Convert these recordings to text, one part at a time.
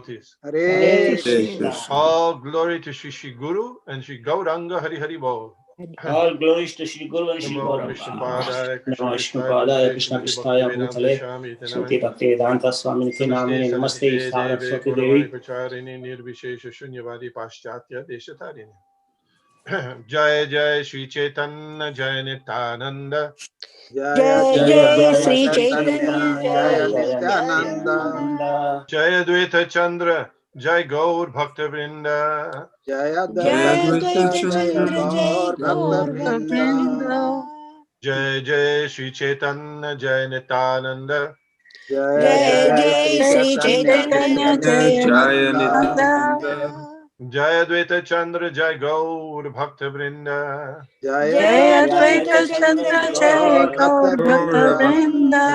Hare Krishna. All glory to Shri Guru and Shri Gauranga Hari Hari Bol. All glories to Shri Guru and Shri Namo Gauranga. Vishnupadaya Namo Krishna Vishnupadaya Bhutale Krishna Srimati Prasthaya Bhakti Vedanta Bhutale Swami Srimati Namani Bhakti Vedanta Swaminiti Namani Namaste Namaste Deve Saraswati Gauravani Devi. Pacharini Nirvishesha Shunyavadi Paschatya Deshatharini. Jai Jai Shri Chaitanya Jai Nityananda. Jaya Jaya Jaya Jaya Shri Shri Chaitanya Chaitanya Jaya Jaya Nityananda Nityananda. Jai Advaita Chandra Jai Gaur Bhakta Vrinda. Jaya Jaya Dvaita Dvaita Chandra Jaya Chandra Gaur Jai Bhakta Gaur Vrinda Bhakta Jai Jai Shri Chaitanya Jai Nityananda. Jaya Jaya Jaya Jaya Shri Jai Shri Chaitanya Chaitanya Chaitanya Jaya Jaya Jaya Nityananda Nityananda Nityananda. Jai Advaita Chandra Jai Gaur Bhakta Vrinda. Jaya Jaya Jaya Dvaita Jaya Dvaita Chandra Chandra Chandra Jaya Jai Gaur Gaur Bhakta Gaur Vrinda Bhakta Bhakta. Vrinda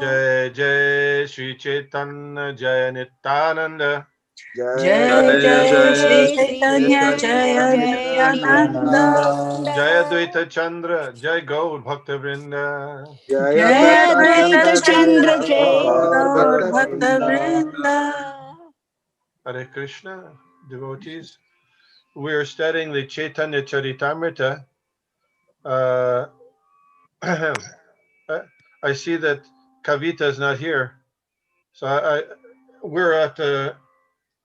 Jai Jai Shri Chaitanya Jai Nityananda. Jaya Jaya Jaya Jaya Jaya Jaya Shri Shri Shri Chaitanya Chaitanya Jaya Jaya Chaitanya Jaya Nityananda Nityananda. Nityananda Jai Advaita Chandra Jai Gaur Bhakta Vrinda. Jaya Jaya Jaya Dvaita Dvaita Dvaita Chandra Jaya Chandra Chandra Jaya Jai Gaur Gaur Gaur Bhakta Bhakta Bhakta Vrinda. Vrinda Vrinda. Hare Krishna, devotees. We are studying the Chaitanya Charitamrita. Uh, I see that Kavita is not here. So we're at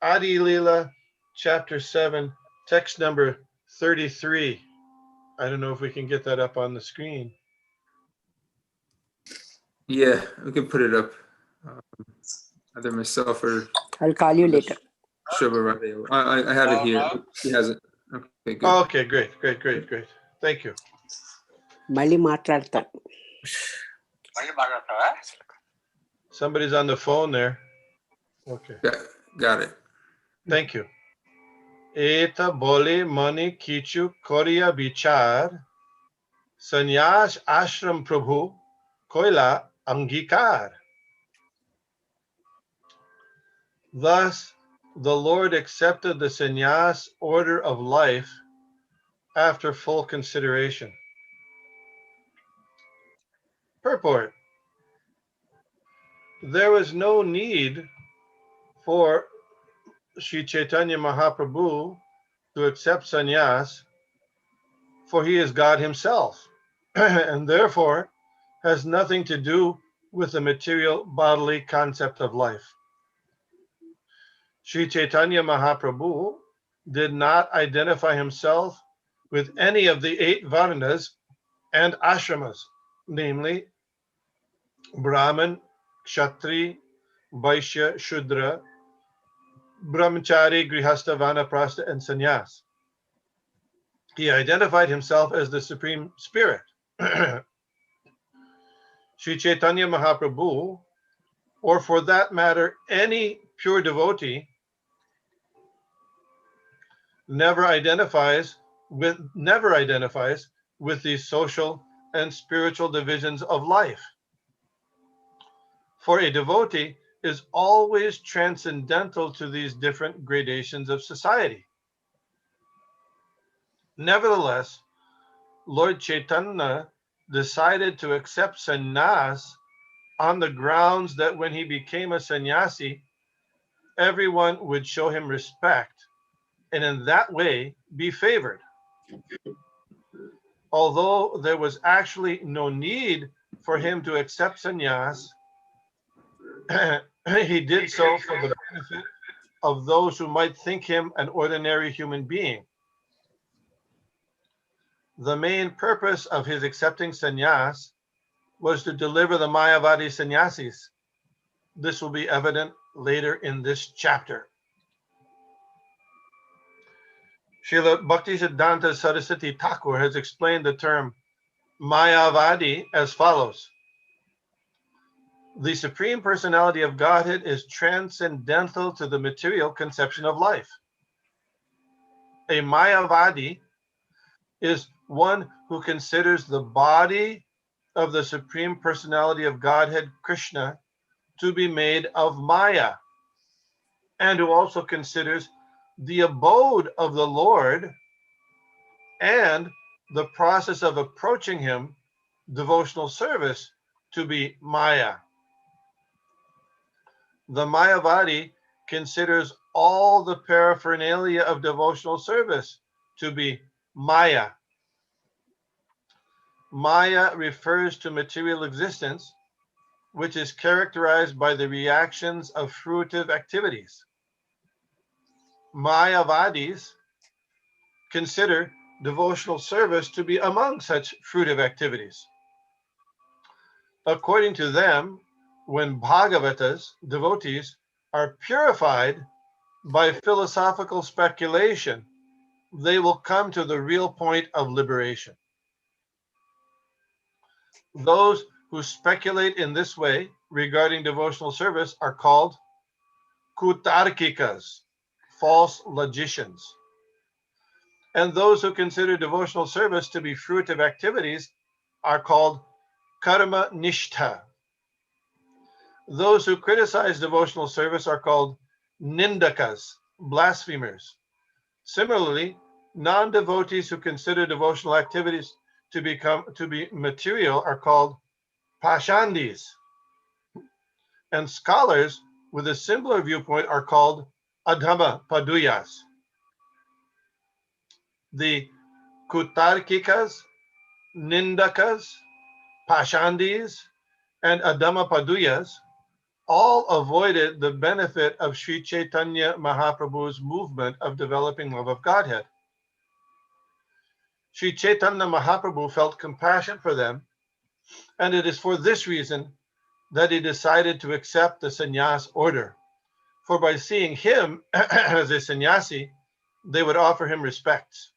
Adi Lila, chapter 7, text number 33. I don't know if we can get that up on the screen. Yeah, we can put it up. Either myself or I'll call you later. Shubha Radio. I have it here. He has it. Okay, good. Oh, okay, great. Thank you. మళ్ళీ మాట్లాడతాను. Somebody's on the phone there. Okay. Got it. Thank you. Eta bole mani kichu koria bichar, sannyas ashram prabhu koila angikar. Thus, the Lord accepted the sannyas order of life after full consideration. Purport: there was no need for Sri Chaitanya Mahaprabhu to accept sannyas, for he is God himself, and therefore has nothing to do with the material bodily concept of life. Sri Chaitanya Mahaprabhu did not identify himself with any of the 8 varnas and ashramas, namely Brahman, Kshatri, Vaishya, Shudra, Brahmachari, Grihastha, Vanaprastha, and Sannyas. He identified himself as the Supreme Spirit. Sri Chaitanya Mahaprabhu, or for that matter, any pure devotee, never identifies with these social and spiritual divisions of life. For a devotee is always transcendental to these different gradations of society. Nevertheless, Lord Chaitanya decided to accept sannyas on the grounds that when he became a sannyasi, everyone would show him respect and in that way be favored. Although there was actually no need for him to accept sannyas, he did so for the benefit of those who might think him an ordinary human being. The main purpose of his accepting sannyas was to deliver the Mayavadi sannyasis. This will be evident later in this chapter. Srila Bhaktisiddhanta Saraswati Thakur has explained the term Mayavadi as follows. The Supreme Personality of Godhead is transcendental to the material conception of life. A Mayavadi is one who considers the body of the Supreme Personality of Godhead, Krishna, to be made of Maya, and who also considers the abode of the Lord and the process of approaching him, devotional service, to be Maya. The Mayavadi considers all the paraphernalia of devotional service to be Maya. Maya refers to material existence, which is characterized by the reactions of fruitive activities. Mayavadis consider devotional service to be among such fruitive activities. According to them, when Bhagavatas, devotees, are purified by philosophical speculation, they will come to the real point of liberation. Those who speculate in this way regarding devotional service are called kutarkikas, false logicians. And those who consider devotional service to be fruitive activities are called karma nishtha. Those who criticize devotional service are called nindakas, blasphemers. Similarly, non-devotees who consider devotional activities to be material are called pashandis. And scholars with a similar viewpoint are called adhama paduyas. The kutarkikas, nindakas, pashandis, and adhama paduyas all avoided the benefit of Sri Caitanya Mahaprabhu's movement of developing love of Godhead. Sri Chaitanya Mahaprabhu felt compassion for them, and it is for this reason that he decided to accept the sannyas order. For by seeing him as a sannyasi, they would offer him respects.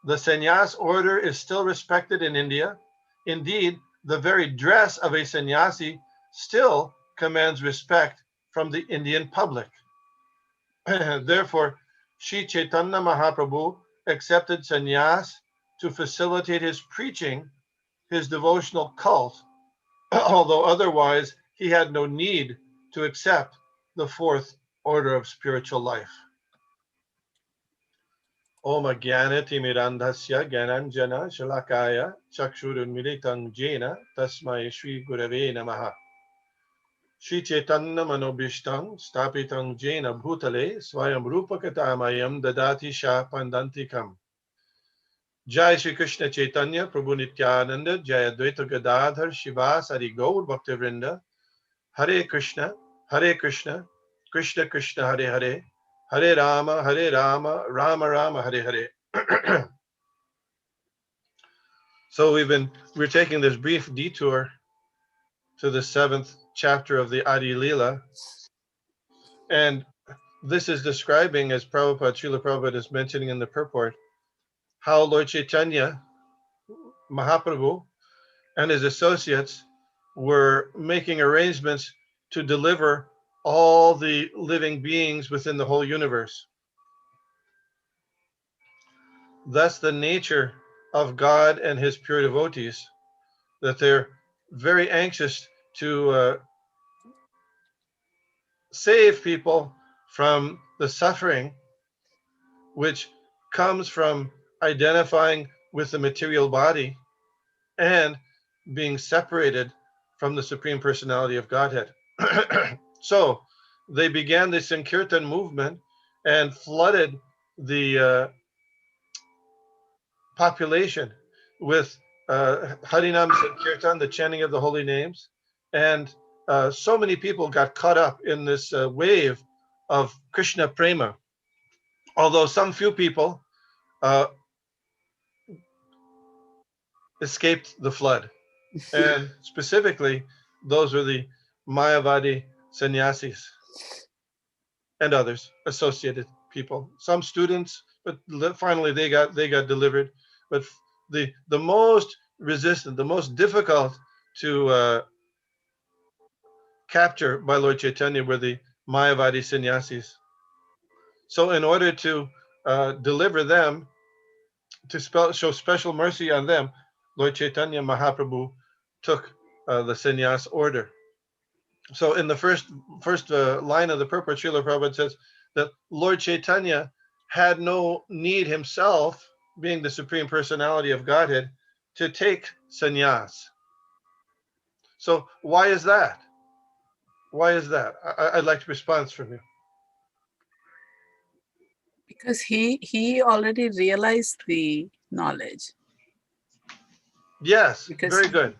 The sannyas order is still respected in India. Indeed, the very dress of a sannyasi still commands respect from the Indian public. Therefore, Sri Chaitanya Mahaprabhu accepted sannyas to facilitate his preaching, his devotional cult, although otherwise he had no need to accept the fourth order of spiritual life. Om Agyanati Mirandhasya Gyananjana Shalakaya Chakshurunmilitam Jena Tasmai Shri Gurave Namaha. Shri Chaitanya Manobishtam Stapitam Jena Bhutale Swayam Rupakatamayam Dadati Sha Pandantikam. Jai Shri Krishna Chaitanya Prabhu Nityananda Jaya Dvaita Gadadhar Shivas Adi Gaur Bhaktivrinda. Hare Krishna, Krishna Krishna Hare Hare, Hare Rama, Rama Rama, Hare Hare. So we're taking this brief detour to the 7th chapter of the Adi Leela, and this is describing, as Srila Prabhupada is mentioning in the purport, how Lord Chaitanya Mahaprabhu and his associates were making arrangements to deliver all the living beings within the whole universe. Thus, the nature of God and his pure devotees, that they're very anxious to save people from the suffering which comes from identifying with the material body and being separated from the Supreme Personality of Godhead. So they began the Sankirtan movement and flooded the population with Harinam Sankirtan, the chanting of the holy names. And so many people got caught up in this wave of Krishna Prema. Although some few people escaped the flood. And specifically, those were the Mayavadi sannyasis and others, associated people. Some students, but finally they got delivered. But the most resistant, the most difficult to capture by Lord Chaitanya were the Mayavadi sannyasis. So in order to deliver them, to show special mercy on them, Lord Chaitanya Mahaprabhu took the sannyas order. So in the first line of the purport, Srila Prabhupada says that Lord Chaitanya had no need himself, being the Supreme Personality of Godhead, to take sannyas. So why is that? Why is that? I'd like a response from you. Because he already realized the knowledge. Yes, Because very good.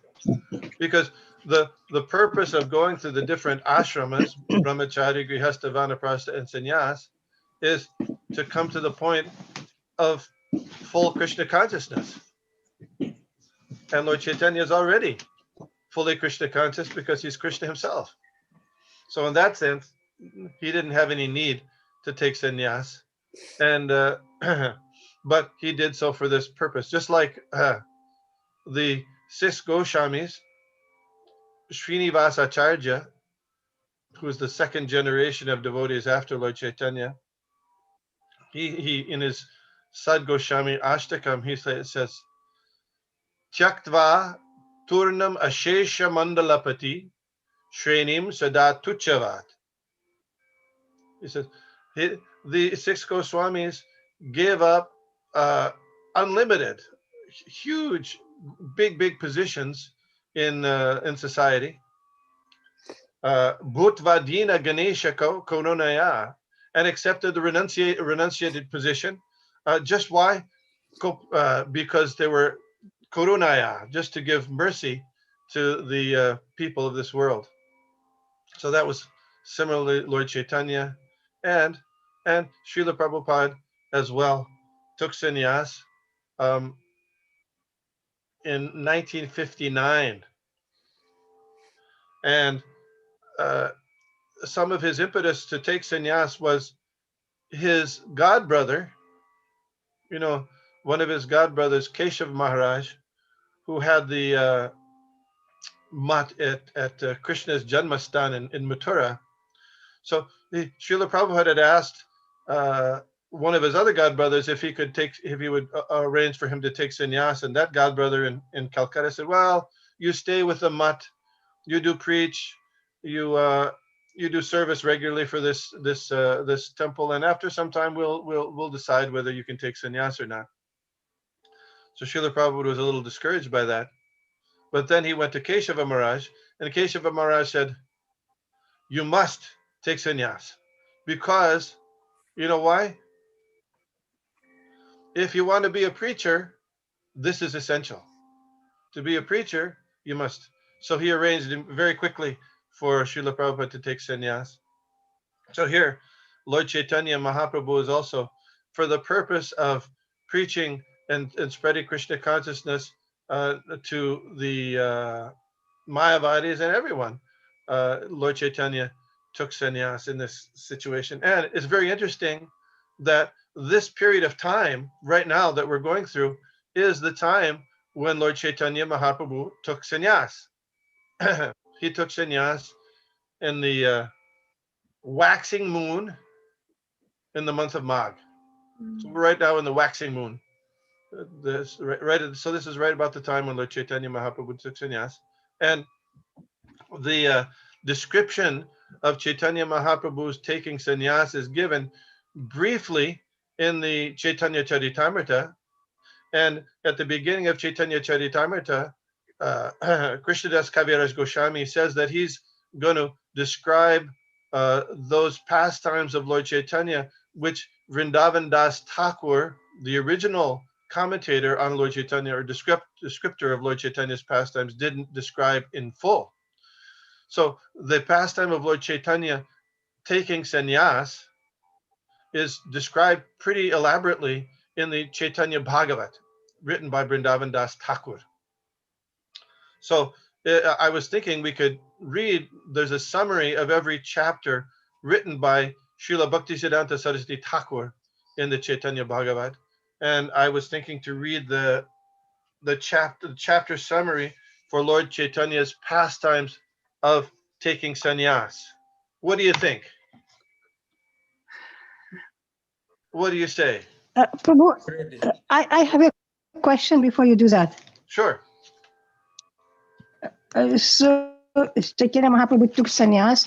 Because the purpose of going through the different ashramas, brahmachari, grihastha, vanaprastha, and sannyas, is to come to the point of full Krishna consciousness. And Lord Chaitanya is already fully Krishna conscious because he's Krishna himself. So in that sense, he didn't have any need to take sannyas, and but he did so for this purpose. Just like the 6 Goswamis, Srinivasacharya, who is the second generation of devotees after Lord Chaitanya, he in his Sad Goswami Ashtakam, he says, Tyaktva Turnam Ashesha Mandalapati Shrenim Sada Tuchavat. He says, the 6 Goswamis gave up unlimited, huge, big positions in society. Bhutvadina Ganesha Kononaya, and accepted the renunciated position. Just why? Because they were Korunaya, just to give mercy to the people of this world. So that was similarly Lord Chaitanya, and Srila Prabhupada as well took sannyas in 1959, and some of his impetus to take sannyas was his godbrother, one of his godbrothers, Keshav Maharaj, who had the mat at Krishna's Janmastan in Mathura. So Srila Prabhupada had asked one of his other godbrothers if he would arrange for him to take sannyas, and that godbrother in Calcutta said, "Well, you stay with the mutt, you do preach, you do service regularly for this temple, and after some time we'll decide whether you can take sannyas or not." So Srila Prabhupada was a little discouraged by that, but then he went to Keshava Maharaj, and Keshava Maharaj said, "You must take sannyas, because you know why? If you want to be a preacher, this is essential. To be a preacher, you must." So he arranged very quickly for Srila Prabhupada to take sannyas. So here, Lord Chaitanya Mahaprabhu is also, for the purpose of preaching and spreading Krishna consciousness to the Mayavadis and everyone, Lord Chaitanya took sannyas in this situation. And it's very interesting that this period of time right now that we're going through is the time when Lord Chaitanya Mahaprabhu took sannyas. He took sannyas in the waxing moon in the month of Magh. So we're right now in the waxing moon. So this is right about the time when Lord Chaitanya Mahaprabhu took sannyas. And the description of Chaitanya Mahaprabhu's taking sannyas is given briefly in the Chaitanya Charitamrita. And at the beginning of Chaitanya Charitamrita, Krishnadas Kaviraj Goswami says that he's going to describe those pastimes of Lord Chaitanya, which Vrindavan Das Thakur, the original commentator on Lord Chaitanya, or descriptor of Lord Chaitanya's pastimes, didn't describe in full. So the pastime of Lord Chaitanya taking sannyas is described pretty elaborately in the Chaitanya Bhagavat, written by Vrindavan Das Thakur. So I was thinking we could read, there's a summary of every chapter written by Srila Bhaktisiddhanta Saraswati Thakur in the Chaitanya Bhagavat. And I was thinking to read the chapter summary for Lord Chaitanya's pastimes of taking sannyas. What do you think? What do you say? Prabhu, I have a question before you do that. Sure. So Chaitanya Mahaprabhu took sannyas,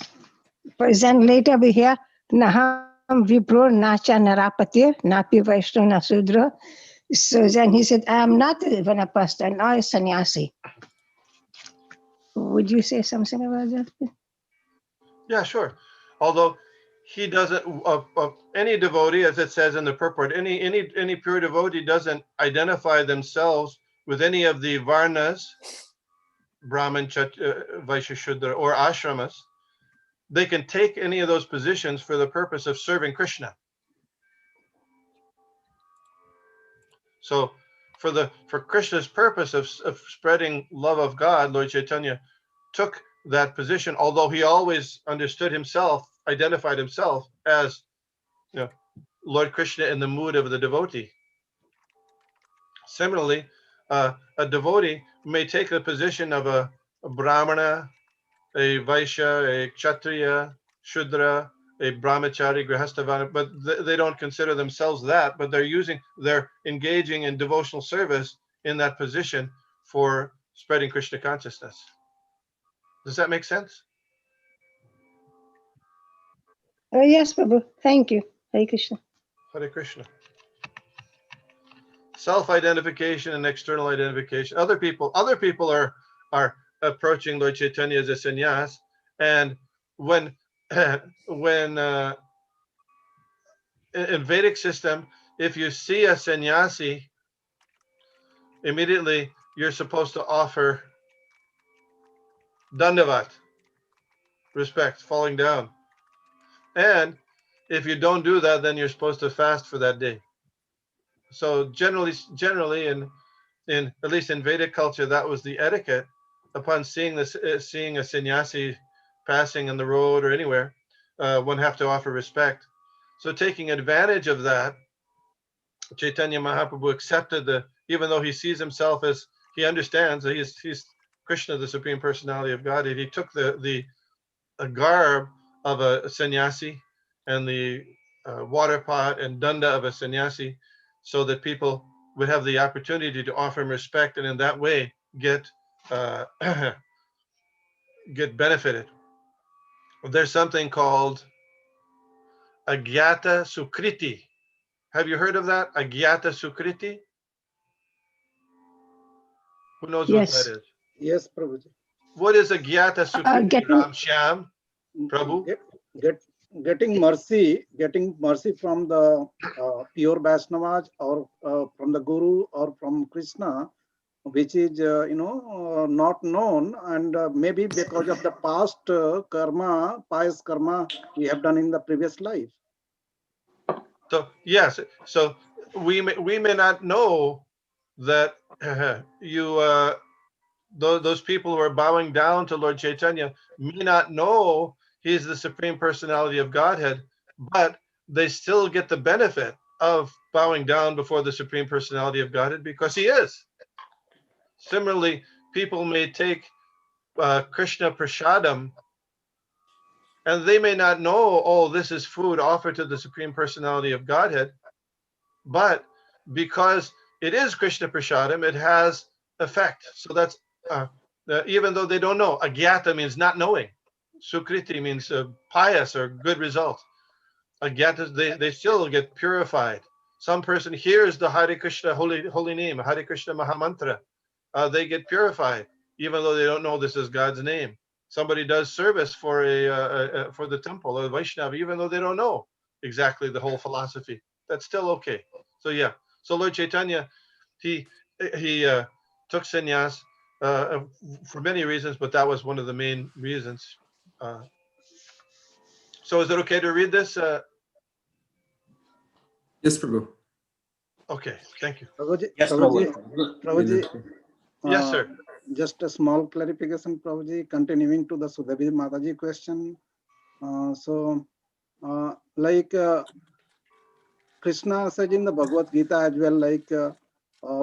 but then later we hear Naham Vipro Nacha Narapatir, Napi Vaishno Nasudra. So then he said, I am not a Vanapasta, now a sannyasi. Would you say something about that? Yeah, sure. Although he doesn't, any devotee, as it says in the purport, any pure devotee doesn't identify themselves with any of the varnas, Brahmin, Vaishya, Shudra, or ashramas. They can take any of those positions for the purpose of serving Krishna. So for Krishna's purpose of spreading love of God, Lord Chaitanya took that position, although he always understood himself, identified himself as, you know, Lord Krishna in the mood of the devotee. Similarly, a devotee may take the position of a brahmana, a vaishya, a kshatriya, shudra, a brahmachari, grahastavana, but they don't consider themselves that, but they're engaging in devotional service in that position for spreading Krishna consciousness. Does that make sense? Oh, yes, Prabhu. Thank you. Hare Krishna. Hare Krishna. Self-identification and external identification. Other people are approaching Lord Chaitanya as a sannyas, and when when in Vedic system, if you see a sannyasi, immediately you're supposed to offer dandavat, respect, falling down. And if you don't do that, then you're supposed to fast for that day. So generally in at least in Vedic culture, that was the etiquette. Upon seeing a sannyasi passing on the road or anywhere, one have to offer respect. So taking advantage of that, Chaitanya Mahaprabhu accepted even though he sees himself as, he understands that he's Krishna, the Supreme Personality of Godhead, he took the garb of a sannyasi and the water pot and danda of a sannyasi, so that people would have the opportunity to offer him respect, and in that way get get benefited. There's something called Agyata Sukriti. Have you heard of that? Agyata Sukriti? Who knows what that Yes. is? Yes, Prabhuji. What is Agyata Sukriti, Getting Ram Shyam? Prabhu? Get, getting mercy from the pure Vaishnavas, or from the Guru, or from Krishna, which is not known, and maybe because of the past pious karma we have done in the previous life. So yes, so we may not know that those people who are bowing down to Lord Chaitanya may not know he's the Supreme Personality of Godhead, but they still get the benefit of bowing down before the Supreme Personality of Godhead because he is. Similarly, people may take Krishna Prasadam, and they may not know, oh, this is food offered to the Supreme Personality of Godhead, but because it is Krishna Prasadam, it has effect. So that's even though they don't know. Agyata means not knowing. Sukriti means pious or good result. Agyata, they still get purified. Some person hears the Hare Krishna holy name, Hare Krishna Mahamantra. They get purified, even though they don't know this is God's name. Somebody does service for for the temple or the Vaishnava, even though they don't know exactly the whole philosophy. That's still okay. So yeah. So Lord Chaitanya, he took sannyas for many reasons, but that was one of the main reasons. So is it okay to read this? Yes, Prabhu. Okay, thank you. Prabhuji, Yes, Prabhuji, Yes, sir. just a small clarification, Prabhuji, continuing to the Sudhavi Mataji question. Like Krishna said in the Bhagavad Gita as well, like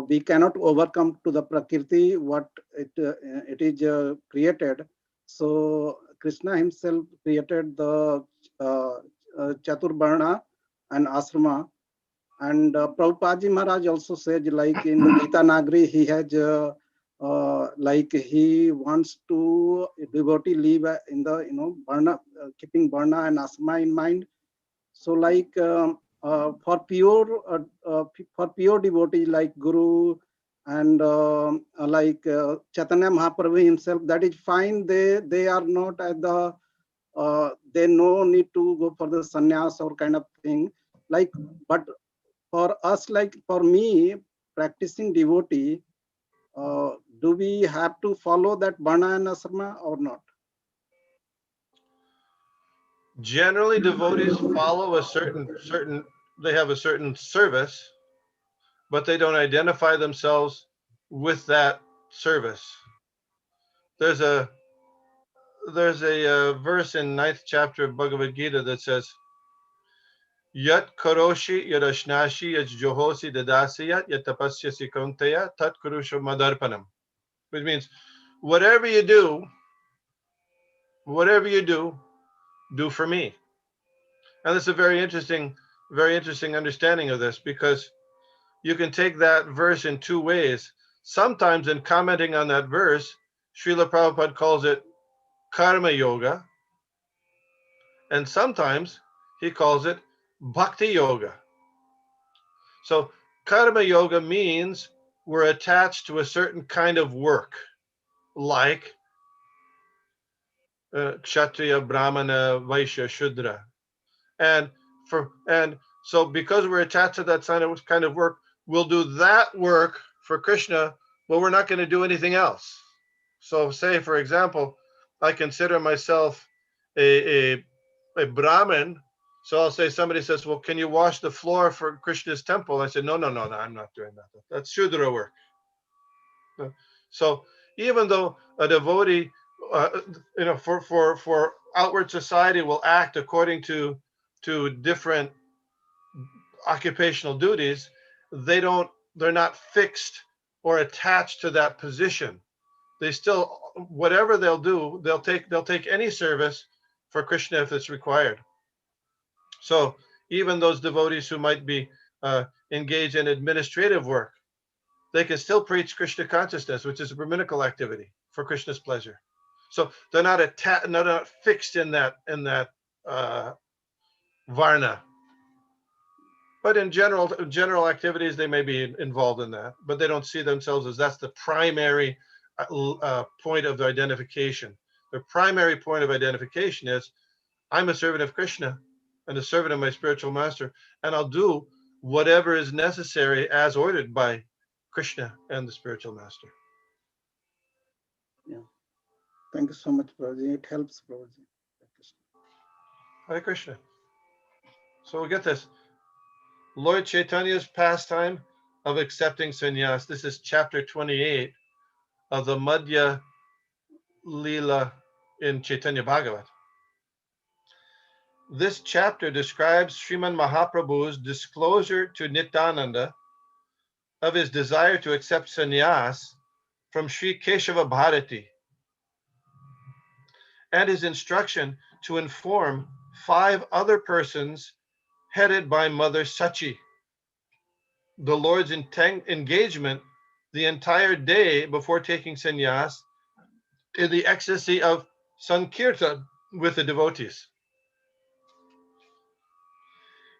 we cannot overcome to the Prakriti what it is created. So Krishna himself created the Chaturvarna and Asrama. And Prabhupada Ji Maharaj also said, like in the Gita Nagari, he has like he wants to devotee live in the Varna, keeping Varna and Asma in mind. So like for pure devotee like Guru and like Chaitanya Mahaprabhu himself, that is fine. They are not at the they no need to go for the sannyas or kind of thing. Like, but for us, like for me, practicing devotee, do we have to follow that varna and asrama or not? Generally, devotees follow a certain they have a certain service, but they don't identify themselves with that service. There's a verse in 9th chapter of Bhagavad Gita that says, Yat karoshi yadashnashi yat johosi dadasiyat yat tapasyasi kaunteya tat kurusha madarpanam. Which means, whatever you do, do for me. And that's a very interesting understanding of this, because you can take that verse in two ways. Sometimes in commenting on that verse, Srila Prabhupada calls it karma yoga, and sometimes he calls it bhakti yoga. So karma yoga means we're attached to a certain kind of work, like kshatriya, brahmana, vaishya, shudra. And so because we're attached to that kind of work, we'll do that work for Krishna, but we're not going to do anything else. So say, for example, I consider myself a Brahmin. So I'll say, somebody says, well, can you wash the floor for Krishna's temple? I said, no, I'm not doing that. That's Shudra work. So even though a devotee, for outward society will act according to different occupational duties, they're not fixed or attached to that position. They still, whatever they'll do, they'll take any service for Krishna if it's required. So even those devotees who might be engaged in administrative work, they can still preach Krishna consciousness, which is a Brahminical activity for Krishna's pleasure. So they're not fixed in that varna. But in general activities, they may be involved in that, but they don't see themselves as that's the primary point of their identification. Their primary point of identification is, I'm a servant of Krishna and a servant of my spiritual master, and I'll do whatever is necessary as ordered by Krishna and the spiritual master. Yeah. Thank you so much, Prabhuji. It helps, Prabhuji. Hare Krishna. So we'll get this. Lord Chaitanya's pastime of accepting sannyas. This is chapter 28 of the Madhya Leela in Chaitanya Bhagavat. This chapter describes Sriman Mahaprabhu's disclosure to Nityananda of his desire to accept sannyas from Sri Keshava Bharati, and his instruction to inform 5 other persons headed by Mother Sachi. The Lord's engagement the entire day before taking sannyas in the ecstasy of Sankirtan with the devotees.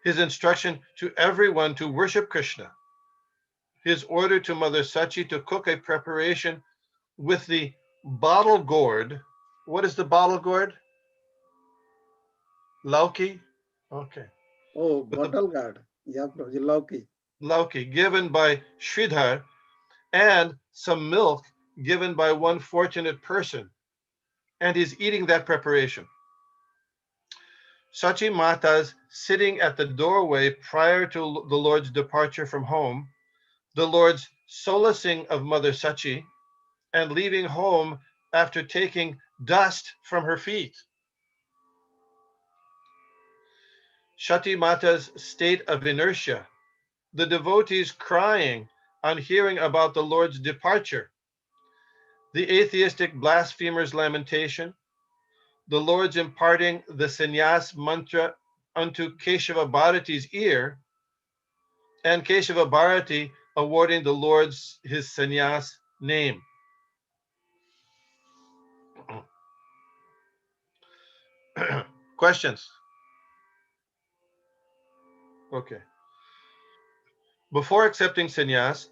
His instruction to everyone to worship Krishna. His order to Mother Sachi to cook a preparation with the bottle gourd. What is the bottle gourd? Lauki? Okay. Oh, bottle gourd. Yeah, Prabhuji, Lauki. Lauki, given by Sridhar, and some milk given by one fortunate person. And he's eating that preparation. Sachi Mata's sitting at the doorway prior to the Lord's departure from home, the Lord's solacing of Mother Sachi, and leaving home after taking dust from her feet. Sati Mata's state of inertia, the devotees crying on hearing about the Lord's departure, the atheistic blasphemer's lamentation, the Lord's imparting the sannyas mantra unto Keshava Bharati's ear, and Keshava Bharati awarding the Lord's his sannyas name. Questions? Okay. Before accepting sannyas,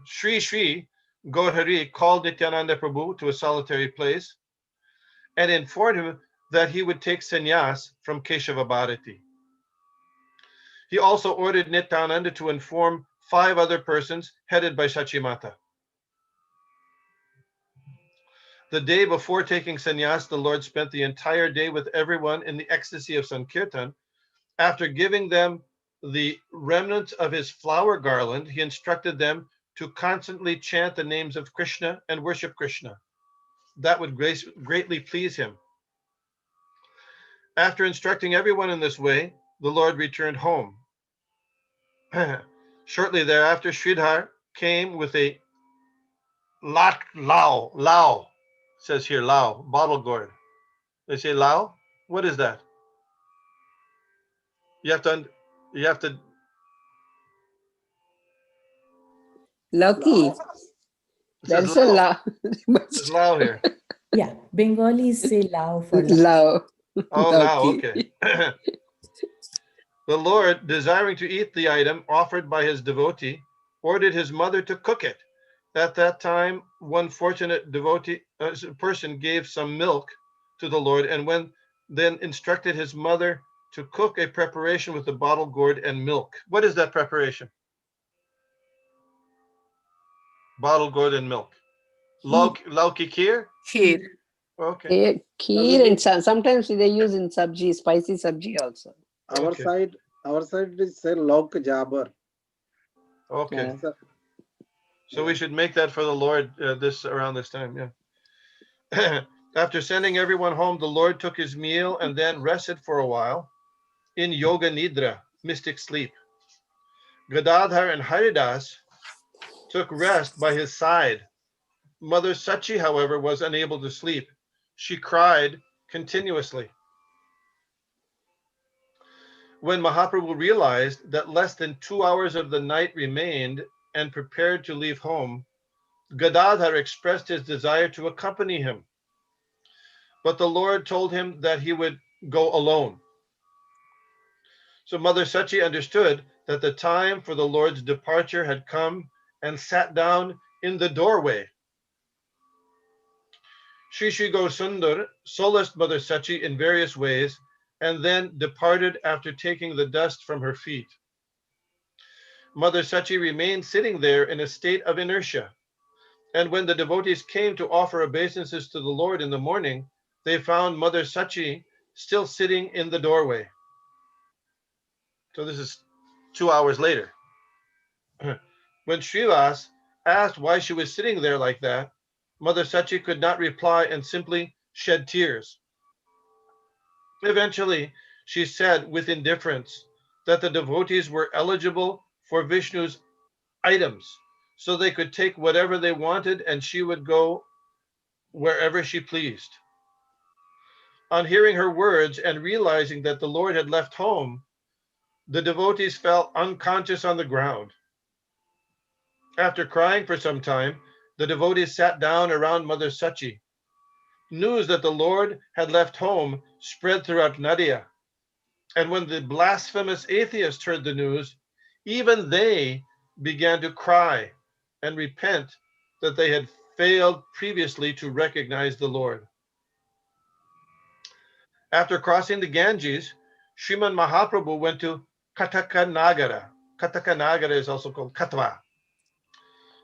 Sri Gaurhari called Nityananda Prabhu to a solitary place and informed him that he would take sannyas from Keshava Bharati. He also ordered Nityananda to inform 5 other persons headed by Sachimata. The day before taking sannyas, the Lord spent the entire day with everyone in the ecstasy of Sankirtan. After giving them the remnants of his flower garland, he instructed them to constantly chant the names of Krishna and worship Krishna. That would greatly please him. After instructing everyone in this way, the Lord returned home. Shortly thereafter, Sridhar came with a lao, says here lao, bottle gourd. They say lao? What is that? You have to Lucky. it That's says a lao. love. There's lao here. Yeah, Bengalis say love for love. Love. Oh, lao, Lucky. okay. The Lord, desiring to eat the item offered by his devotee, ordered his mother to cook it. At that time, one fortunate person gave some milk to the Lord, and then instructed his mother to cook a preparation with the bottle gourd and milk. What is that preparation? Bottle gourd and milk. Lauki kheer? Kheer. Okay. Kheer, and sometimes they use in sabji, spicy sabji also. Our Okay. side is say lok jabar. Okay. Yeah. So we should make that for the Lord around this time, yeah. After sending everyone home, the Lord took his meal and then rested for a while in yoga nidra, mystic sleep. Gadadhar and Haridas took rest by his side. Mother Sachi, however, was unable to sleep. She cried continuously. When Mahaprabhu realized that less than 2 hours of the night remained and prepared to leave home, Gadadhar expressed his desire to accompany him. But the Lord told him that he would go alone. So Mother Sachi understood that the time for the Lord's departure had come and sat down in the doorway. Shri Shri Gaurasundar solaced Mother Sachi in various ways and then departed after taking the dust from her feet. Mother Sachi remained sitting there in a state of inertia. And when the devotees came to offer obeisances to the Lord in the morning, they found Mother Sachi still sitting in the doorway. So this is 2 hours later. When Srivas asked why she was sitting there like that, Mother Sachi could not reply and simply shed tears. Eventually, she said with indifference that the devotees were eligible for Vishnu's items, so they could take whatever they wanted and she would go wherever she pleased. On hearing her words and realizing that the Lord had left home, the devotees fell unconscious on the ground. After crying for some time, the devotees sat down around Mother Sachi. News that the Lord had left home spread throughout Nadia. And when the blasphemous atheists heard the news, even they began to cry and repent that they had failed previously to recognize the Lord. After crossing the Ganges, Sriman Mahaprabhu went to Katakanagara. Katakanagara is also called Katwa.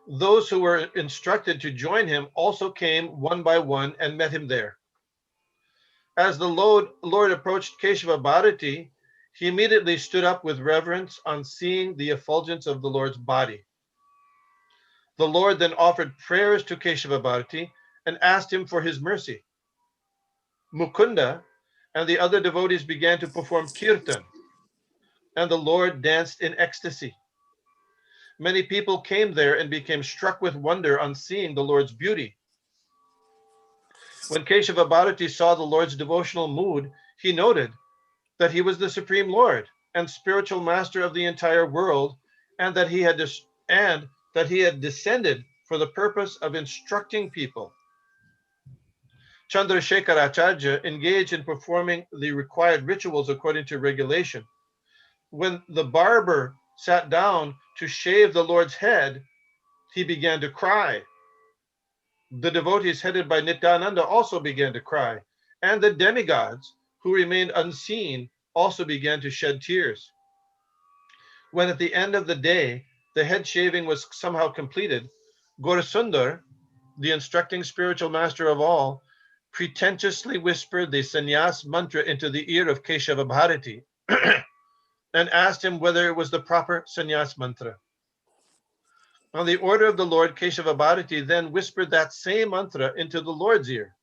Those who were instructed to join him also came one by one and met him there. As the Lord approached Keshava Bharati, he immediately stood up with reverence on seeing the effulgence of the Lord's body. The Lord then offered prayers to Keshava Bharati and asked him for his mercy. Mukunda and the other devotees began to perform kirtan, and the Lord danced in ecstasy. Many people came there and became struck with wonder on seeing the Lord's beauty. When Keshava Bharati saw the Lord's devotional mood, he noted that he was the Supreme Lord and spiritual master of the entire world, and that he had descended for the purpose of instructing people. Chandrasekhar Acharya engaged in performing the required rituals according to regulation. When the barber sat down to shave the Lord's head, he began to cry. The devotees headed by Nityananda also began to cry, and the demigods who remained unseen also began to shed tears. When at the end of the day the head shaving was somehow completed, Gaurasundar, the instructing spiritual master of all, pretentiously whispered the sannyas mantra into the ear of Keshava Bharati and asked him whether it was the proper sannyas mantra. On the order of the Lord, Keshava Bharati then whispered that same mantra into the Lord's ear.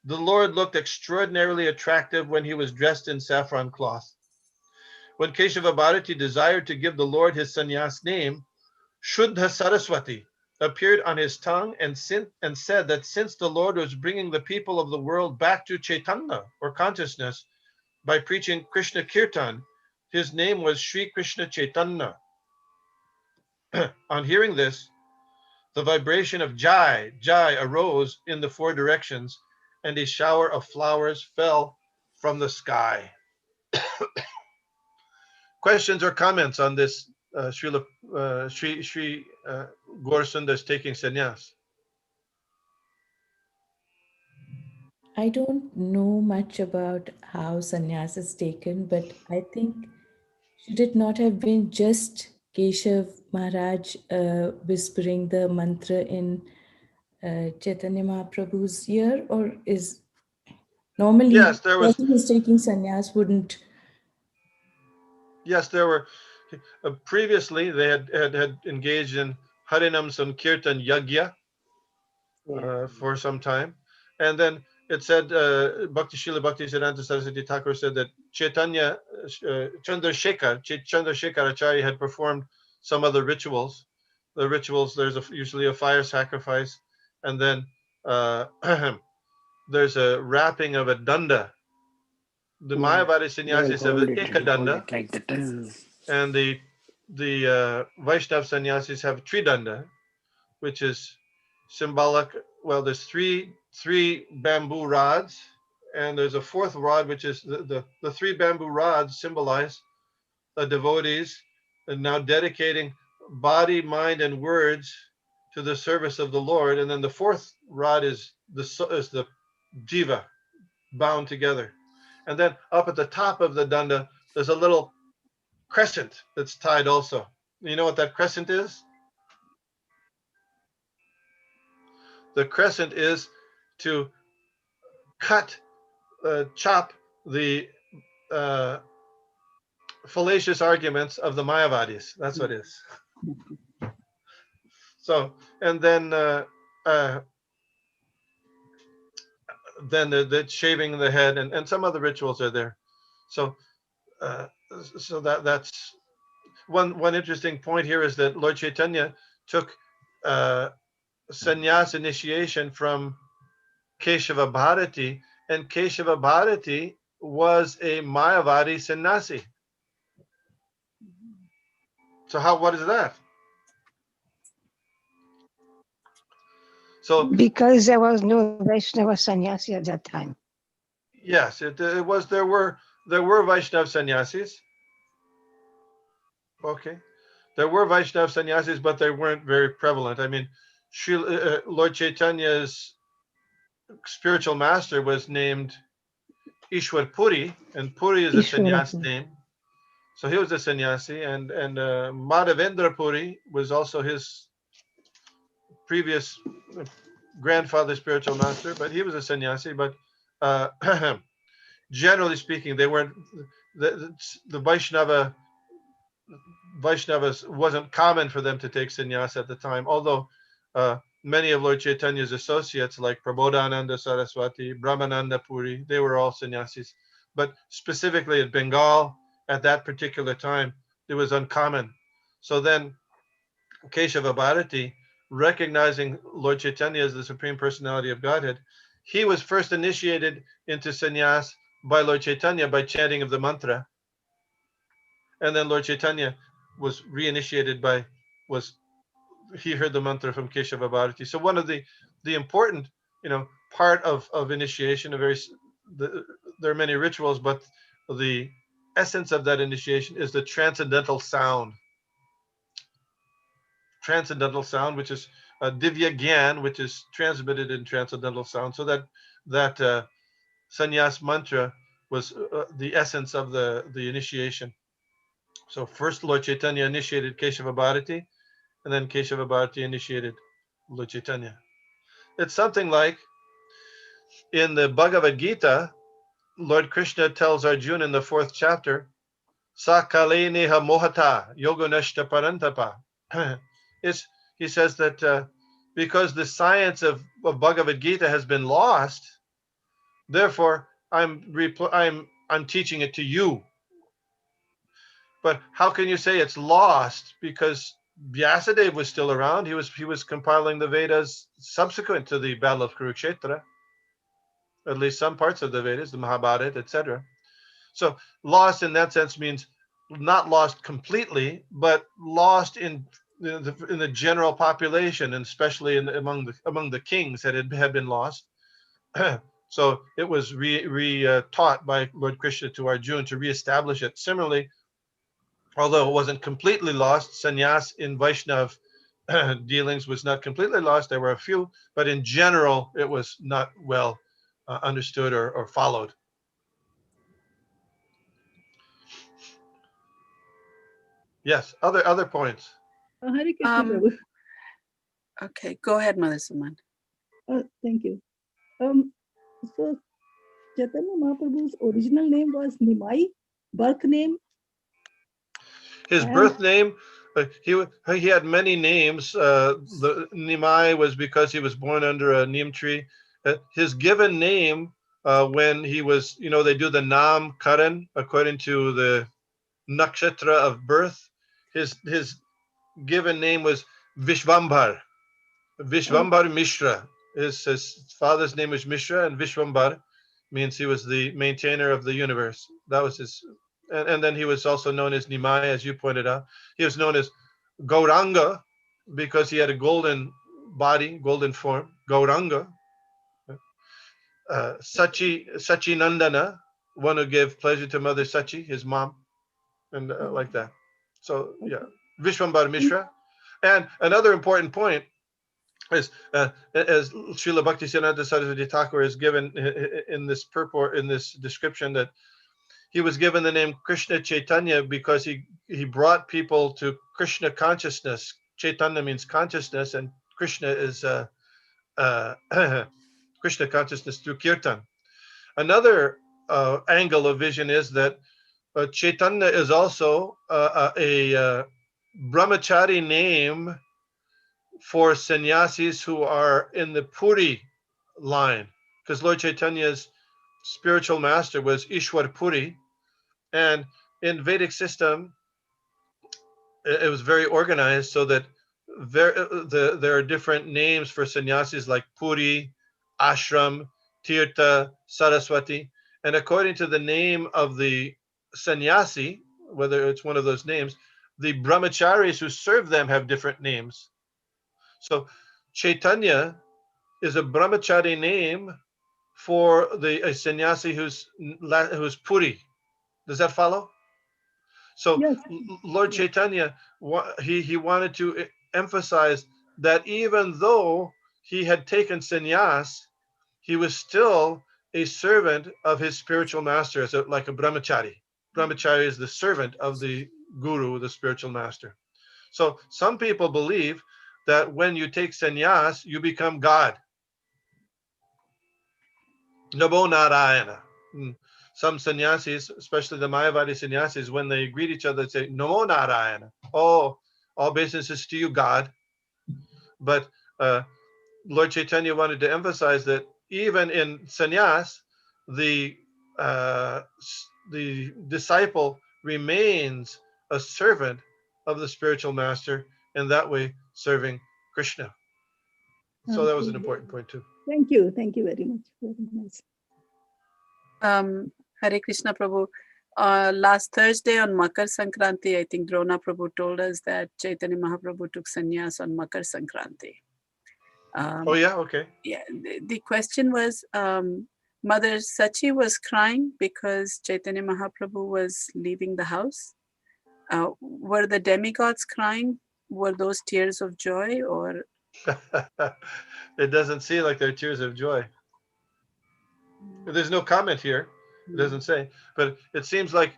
The Lord looked extraordinarily attractive when he was dressed in saffron cloth. When Keshava Bharati desired to give the Lord his sannyas name, Shuddha Saraswati appeared on his tongue and said that since the Lord was bringing the people of the world back to Chaitanya, or consciousness, by preaching Krishna Kirtan, his name was Sri Krishna Chaitanya. On hearing this, the vibration of Jai, Jai arose in the four directions, and a shower of flowers fell from the sky. Questions or comments on this Sri Gaurasundar's taking sannyas? I don't know much about how sannyas is taken, but I think should it not have been just Keshav Maharaj whispering the mantra in Chaitanya Mahaprabhu's ear, or is normally Yes, there the was. person who's taking sannyas wouldn't? Yes, there were. Previously, they had engaged in Harinam Sankirtan Yagya for some time, and then it said Bhakti Srila Bhakti Siddhanta Saraswati Thakur said that Chaitanya Chandrasekhar Acharya had performed some other rituals. The rituals, there's usually a fire sacrifice, and then there's a wrapping of a danda. The Mayavadi sannyasis have an ekadanda, like that. and the Vaishnav sannyasis have tridanda, which is symbolic. Well, there's three bamboo rods, and there's a fourth rod, which is the three bamboo rods symbolize the devotees and now dedicating body, mind, and words to the service of the Lord. And then the fourth rod is the jiva bound together. And then up at the top of the danda, there's a little crescent that's tied also. You know what that crescent is? The crescent is to chop the fallacious arguments of the Mayavadis. That's what it is. So, and then the shaving the head and some other rituals are there. So, so that's one interesting point here is that Lord Chaitanya took sannyas initiation from Keshava Bharati, and Keshava Bharati was a Mayavadi sannyasi. So what is that? So because there was no Vaishnava sannyasi at that time. yes, it was. There were Vaishnav sannyasis. Okay, there were Vaishnav sannyasis, but they weren't very prevalent. I mean, Lord Chaitanya's spiritual master was named Ishwar Puri, and Puri is a sannyas name. So he was a sannyasi, and Madhavendra Puri was also his previous grandfather spiritual master, but he was a sannyasi. But generally speaking, they weren't the Vaishnavas wasn't common for them to take sannyas at the time, although many of Lord Chaitanya's associates like Prabodhananda Saraswati, Brahmananda Puri, they were all sannyasis. But specifically at Bengal at that particular time, it was uncommon. So then Keshava Bharati, recognizing Lord Chaitanya as the Supreme Personality of Godhead, he was first initiated into sannyas by Lord Chaitanya by chanting of the mantra. And then Lord Chaitanya was reinitiated he heard the mantra from Keshava Bharati. So one of the important, part of initiation, there are many rituals, but the essence of that initiation is the transcendental sound. Transcendental sound, which is Divya Gyan, which is transmitted in transcendental sound. So that sannyas mantra was the essence of the initiation. So first Lord Chaitanya initiated Keshava Bharati, and then Keshava Bharati initiated Lord Chaitanya. It's something like in the Bhagavad Gita, Lord Krishna tells Arjuna in the 4th chapter, Sakale neha mohata yoganeshta parantapa. He says that because the science of Bhagavad Gita has been lost, therefore I'm teaching it to you. But how can you say it's lost? Because Vyasadeva was still around. He was compiling the Vedas subsequent to the Battle of Kurukshetra, at least some parts of the Vedas, the Mahabharata, etc. So lost in that sense means not lost completely, but lost in the general population, and especially among the kings that had been lost. So it was taught by Lord Krishna to Arjuna to reestablish it. Similarly, although it wasn't completely lost, sannyas in Vaishnav dealings was not completely lost. There were a few, but in general, it was not well understood or followed. Yes, other points. Hare Krishna Um, Prabhu. Okay, go ahead, Mother Suman. Thank you. So Chaitanya Mahaprabhu's original name was Nimai, birth name. His birth name, he had many names. The Nimai was because he was born under a neem tree. His given name, when he was, they do the Nam Karan according to the nakshatra of birth. His given name was Vishvambar. Vishvambar Mishra. His father's name was Mishra, and Vishvambar means he was the maintainer of the universe. That was his. And then he was also known as Nimai, as you pointed out. He was known as Gauranga because he had a golden body, golden form. Gauranga. Sachi Nandana, one who gave pleasure to Mother Sachi, his mom, and like that. So yeah, Vishvambar Mishra. And another important point is, as Srila Bhaktisiddhanta Saraswati Thakur is given in this purport, in this description, that he was given the name Krishna Chaitanya because he brought people to Krishna consciousness. Chaitanya means consciousness, and Krishna is Krishna consciousness through kirtan. Another angle of vision is that Chaitanya is also a brahmachari name for sannyasis who are in the Puri line, because Lord Chaitanya's spiritual master was Ishwar Puri, and in Vedic system, it was very organized so that there are different names for sannyasis like Puri, Ashram, Tirtha, Saraswati, and according to the name of the sannyasi, whether it's one of those names, the brahmacharis who serve them have different names. So Chaitanya is a brahmachari name for a sannyasi who's Puri. Does that follow? So Yes. Lord Chaitanya, he wanted to emphasize that even though he had taken sannyas, he was still a servant of his spiritual master, like a brahmachari. Brahmachari is the servant of the guru, the spiritual master. So some people believe that when you take sannyas, you become God. Namo Narayana. Some sannyasis, especially the Mayavadi sannyasis, when they greet each other, they say, Namo Narayana. Oh, all business is to you, God. But Lord Chaitanya wanted to emphasize that even in sannyas, the disciple remains a servant of the spiritual master, and that way serving Krishna. So that was an important point too. Thank you very much. Very nice. Hare Krishna Prabhu. Last Thursday on Makar Sankranti, I think Drona Prabhu told us that Chaitanya Mahaprabhu took sannyas on Makar Sankranti. Oh yeah, okay. Yeah, the question was, Mother Sachi was crying because Chaitanya Mahaprabhu was leaving the house. Were the demigods crying? Were those tears of joy, or? It doesn't seem like they're tears of joy. There's no comment here. It doesn't say, but it seems like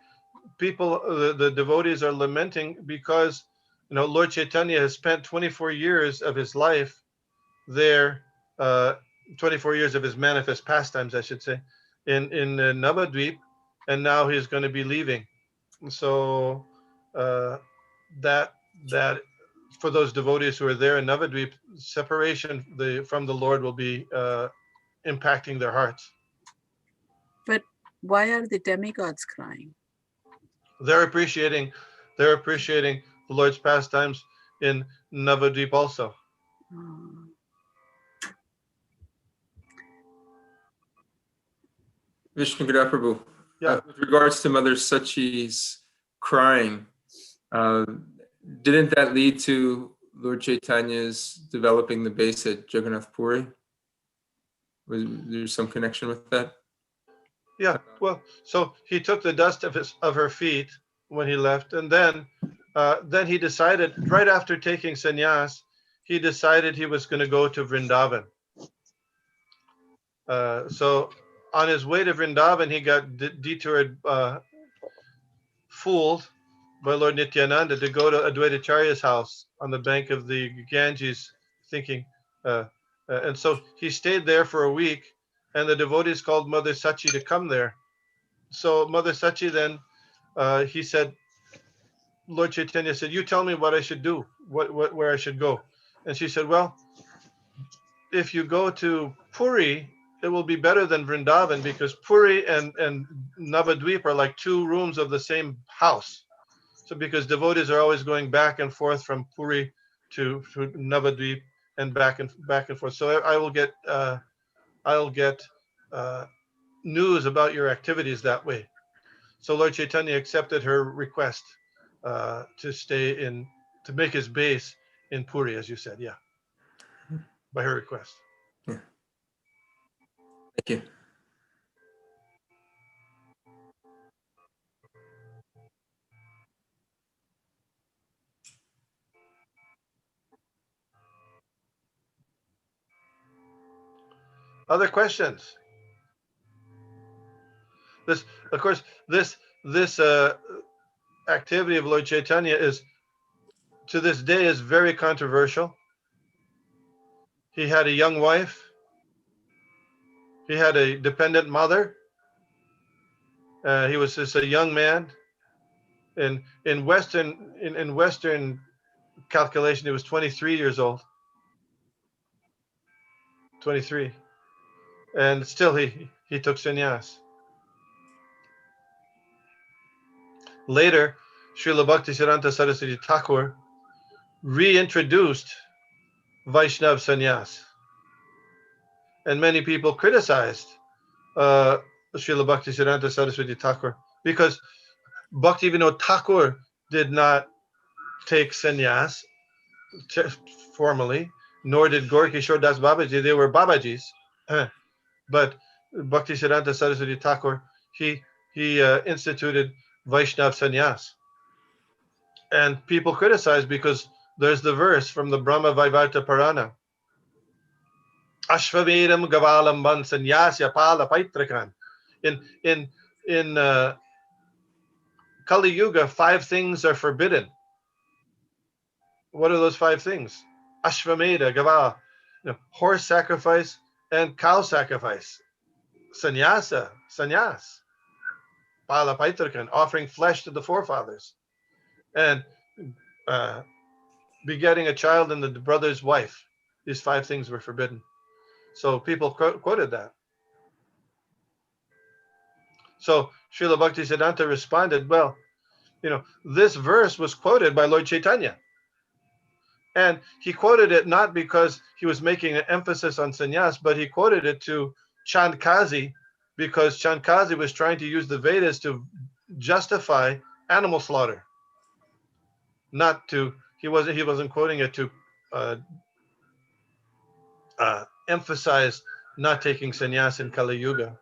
people, the devotees are lamenting because, Lord Chaitanya has spent 24 years of his life there, 24 years of his manifest pastimes, I should say, in Navadvip, and now he's going to be leaving. So that for those devotees who are there in Navadvip, separation from the Lord will be impacting their hearts. But why are the demigods crying? They're appreciating the Lord's pastimes in Navadvip also. Oh. Vishnupada Prabhu, Yeah. with regards to Mother Sachi's crying, didn't that lead to Lord Chaitanya's developing the base at Jagannath Puri? Was there some connection with that? Yeah, well, so he took the dust of her feet when he left, and then he decided, right after taking sannyas, he decided he was going to go to Vrindavan. So on his way to Vrindavan, he got detoured, fooled by Lord Nityananda to go to Advaitacharya's house on the bank of the Ganges, thinking, and so he stayed there for a week, and the devotees called Mother Sachi to come there. So Mother Sachi then, he said, Lord Chaitanya said, you tell me what I should do, where I should go. And she said, well, if you go to Puri, it will be better than Vrindavan, because Puri and Navadvip are like two rooms of the same house. So because devotees are always going back and forth from Puri to Navadvip and back and forth. So I'll get news about your activities that way. So Lord Chaitanya accepted her request to make his base in Puri, as you said, yeah, by her request. Yeah. Thank you. Other questions? This, of course, this activity of Lord Chaitanya is, to this day, is very controversial. He had a young wife. He had a dependent mother. He was just a young man. In Western calculation, he was 23 years old. 23, and still he took sannyas. Later, Srila Bhaktisiddhanta Saraswati Thakur reintroduced Vaishnav sannyas, and many people criticized Srila Bhaktisiddhanta Saraswati Thakur because Bhaktivinoda Thakur did not take sannyas formally, nor did Gaurkishore Das Babaji. They were Babajis, but Bhaktisiddhanta Saraswati Thakur, he instituted Vaishnav sannyas. And people criticize because there's the verse from the Brahma Vaivarta Purana. Ashvavedam Gavalamban Sanyasya Pala Paitrakan. In Kali Yuga, 5 things are forbidden. What are those 5 things? Ashvamedha, Gavala, horse sacrifice and cow sacrifice. Sannyasa, sannyas. Pala Paitrakan, offering flesh to the forefathers. And begetting a child and the brother's wife. These 5 things were forbidden. So people quoted that. So Srila Bhaktisiddhanta responded, well, this verse was quoted by Lord Chaitanya. And he quoted it not because he was making an emphasis on sannyas, but he quoted it to Chandkazi because Chandkazi was trying to use the Vedas to justify animal slaughter. He wasn't quoting it to emphasize not taking sannyas in Kali Yuga.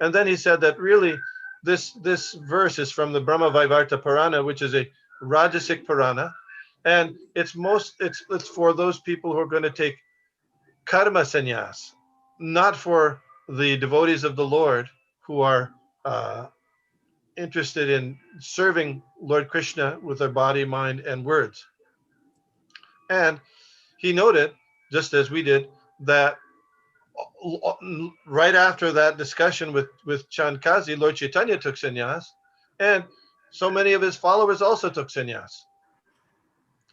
And then he said that really this verse is from the Brahma Vaivarta Purana, which is a Rajasic Purana, and it's for those people who are going to take karma sannyas, not for the devotees of the Lord who are interested in serving Lord Krishna with their body, mind, and words. And he noted, just as we did, that right after that discussion with Chandkazi, Lord Chaitanya took sannyas, and so many of his followers also took sannyas.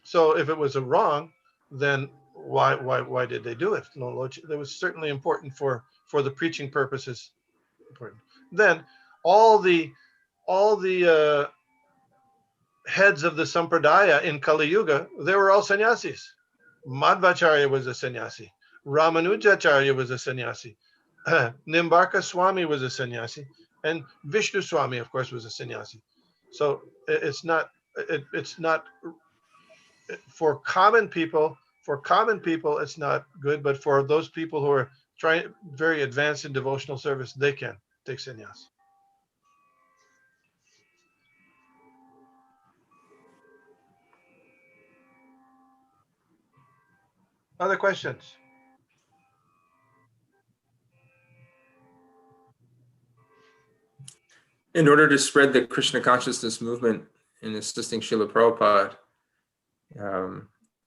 So if it was a wrong, then why did they do it? No, Lord, that was certainly important for the preaching purposes. Important. Then all the heads of the sampradaya in Kali Yuga, they were all sannyasis. Madhvacharya was a sannyasi. Ramanujacharya was a sannyasi. Nimbarka Swami was a sannyasi, and Vishnu Swami, of course, was a sannyasi. So it's not for common people. For common people, it's not good, but for those people who are trying very advanced in devotional service, they can take sannyas. Other questions? In order to spread the Krishna consciousness movement in assisting Srila Prabhupada,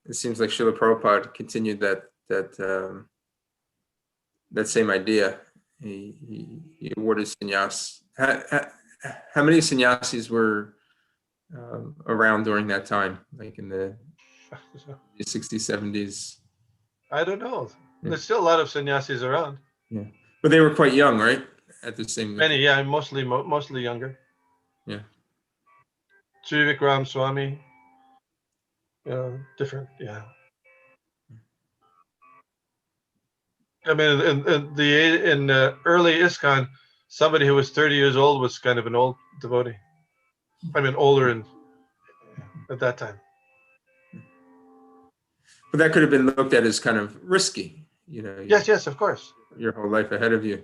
it seems like Srila Prabhupada continued that same idea. He awarded sannyas. How many sannyasis were around during that time, like in the 60s, 70s? I don't know. There's still a lot of sannyasis around. Yeah, but they were quite young, right? At the same. Many, yeah, mostly younger. Yeah. Trivikram Swami, different, yeah. I mean, in early ISKCON, somebody who was 30 years old was kind of an old devotee. I mean, older at that time. But that could have been looked at as kind of risky, you know. Yes, of course. Your whole life ahead of you.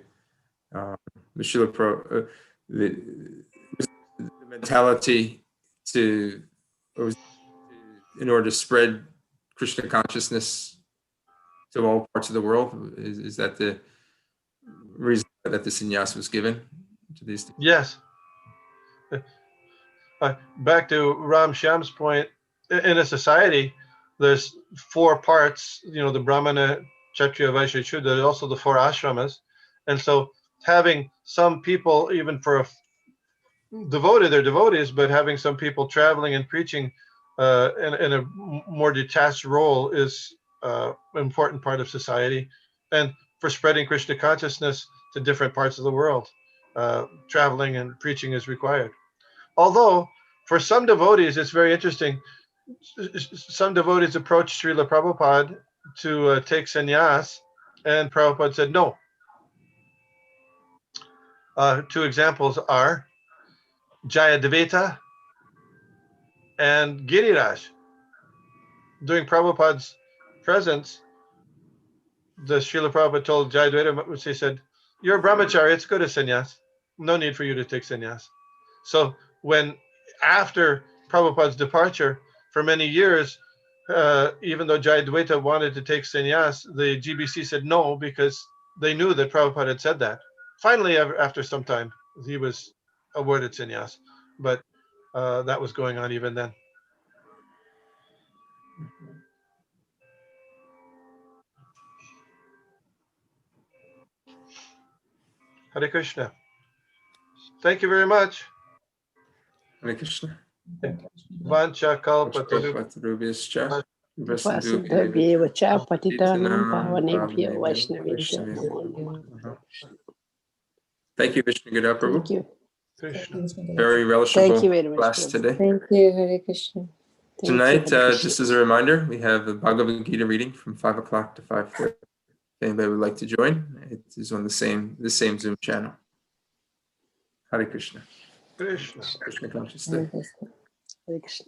The mentality in order to spread Krishna consciousness to all parts of the world. Is that the reason that the sannyas was given to these things? Yes. Back to Ram Shyam's point, in a society, there's 4 parts, the Brahmana, Kshatriya, Vaishya, Shudra, there's also the 4 ashramas. And so having some people, even for a devotee, they're devotees, but having some people traveling and preaching in a more detached role is an important part of society. And for spreading Krishna consciousness to different parts of the world, traveling and preaching is required. Although, for some devotees, it's very interesting. Some devotees approached Srila Prabhupada to take sannyas, and Prabhupada said no. 2 examples are Jayadvaita and Giriraj. During Prabhupada's presence, the Srila Prabhupada told Jayadvaita, he said, "You're a brahmachari, it's good as sannyas. No need for you to take sannyas." So after Prabhupada's departure, for many years, even though Jayadvaita wanted to take sannyas, the GBC said no, because they knew that Prabhupada had said that. Finally, after some time, he was awarded sannyas, but that was going on even then. Hare Krishna. Thank you very much. Hare Krishna. Vancha Kalpatarubhyascha Vasudhabhyev cha patitanam pavanebhyo vaishnavebhyo namo namah. Thank you, Vishnu Gita Prabhu. Thank you. Krishna. Very relishable Thank you very much, class Prabhu. today. Thank you, Hare Krishna. Thank you, Tonight, Hare Krishna. just as a reminder, we have the Bhagavad Gita reading from 5 o'clock to 5:30. If anybody would like to join, it is on the same Zoom channel. Hare Krishna. Krishna. Krishna consciousness. Hare Krishna.